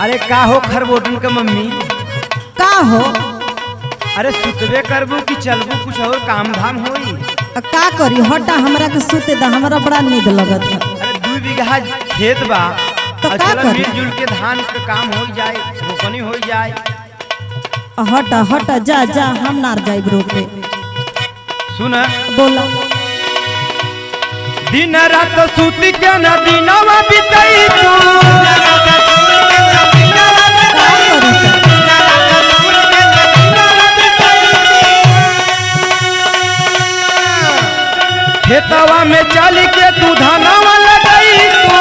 अरे का हो खरबोटन के मम्मी? का हो? अरे सुतबे करबू कि चलबू कुछ और काम धाम होई? का करी हटा हमरा के सुते दा, हमरा बड़ा नींद लगत है। अरे 2 बीघा खेत बा तो और का चलो करी? मिलजुल के धान के काम हो जाए, रोपनी हो जाए। हटा हटा जा जा, हम नार जाए रोपे। सुन बोला दिन रात सूती के न दिनवा बिताई तू, का करी खेतवा में चल के तू धनवा लगाई तू।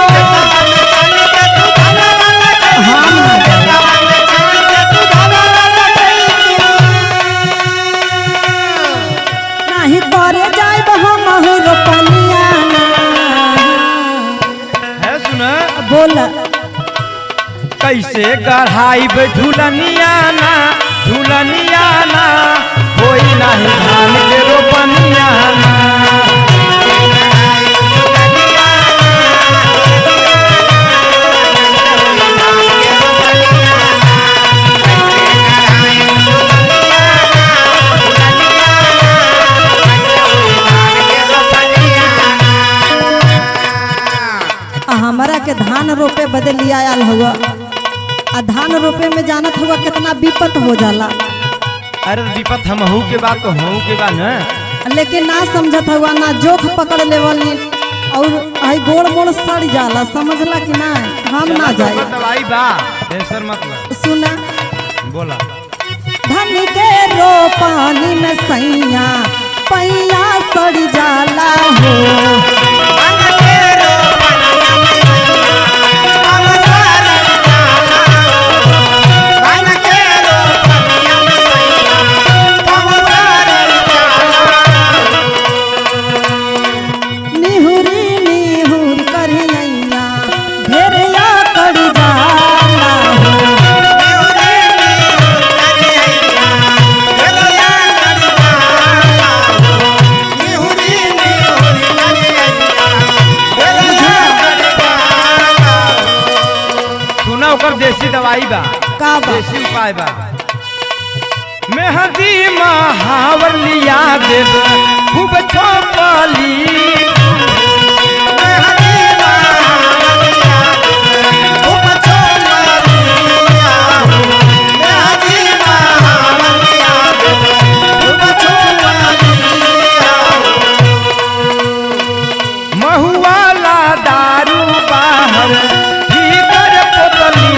हम ना जाए। नहीं करे जाए हम रोपनिया ना। है सुन बोला कैसे गढ़ाई झूलनिया ना, झूलनिया ना होई नहीं धान के रोपनिया ना। हमारा के धान रोपे बदे लिया आयल हुआ, आ धान रोपे में जानत हुआ कितना विपत हो जाला। अरे विपत हमहू के बात तो हूँ के बात न, लेकिन ना समझत हुआ, ना जोख पकड़ लेवली और आई गोड़ मोड़ सड़ जाला, समझला कि ना। हम ना जाए। दवाई बा टेंशन मत ले। सुना बोला धन के रोपानी में सैया पैया सड़ जाला हो। निहुरी निहुर करिया घेरिया कड़ जाला हो। सुना ओकर देसी दवाई बा, का बा? देसी उपाय बा। मेहंदी महावर लिया देव खूब छोपली, महुआला दारू बाहर भीतर पोतली।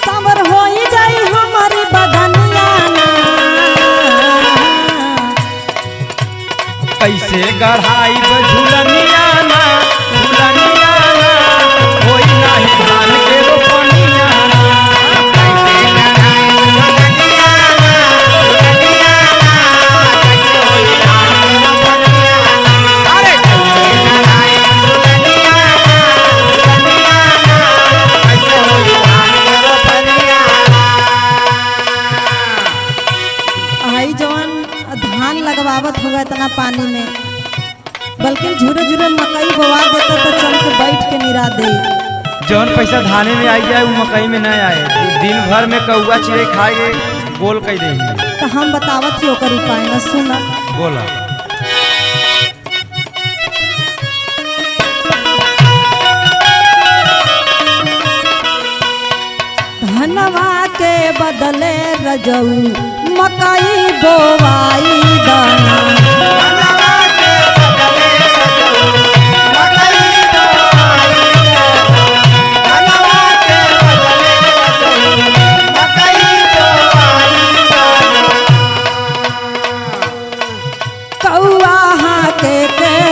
सावर होई जाई हमारी बदनिया ना। कैसे गढ़ाई झूलनिया ना, झूलनिया ना होई नहीं धान के रोपनिया ना। अरे आई जवन धान लगवावत हुआ इतना पानी में, बल्कि झूरे झूरे मकई बोवा देता तो चल के बैठ के निरा दे। जौन पैसा धाने में आई जाए वो मकई में न आए, दिन भर में कौआ चिड़ै खाए गोल कई दे। तो हम बतावत ही ओकर उपाय न। सुना बोला धनवा के बदले रजऊ मकई बोवाई दाना। कौआ के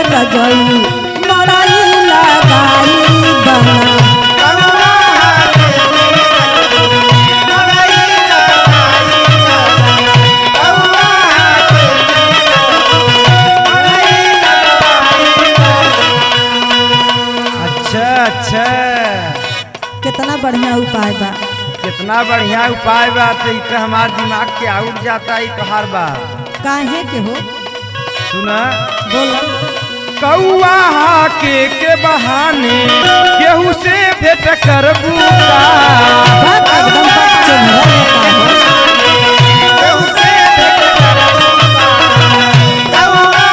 रजऊ मड़ई लगाई दाना। कितना बढ़िया उपाय बा। कितना बढ़िया उपाय बा। तो इ तो हमार दिमाग के आउट जाता है तोहार बात। काहे के हो? सुना बोला। कौआ के बहाने केहू से भेंट करबू का। बात एकदम बच्चों होता है। केहू से भेंट करबू का। कौआ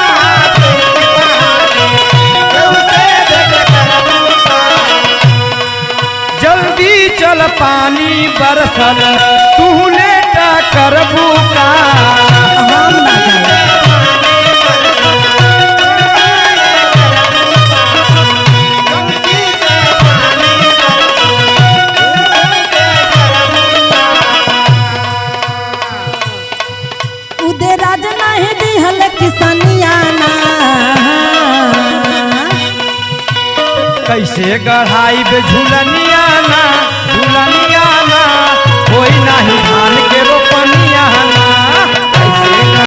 के बहाने केहू से भेंट करबू का। जल्दी चल पानी बरसल तू लेटा करबू का। हम ना जाए। उदे राज नहीं दिहल किसनिया ना। कैसे गढ़ाई बे झुलनिया ना।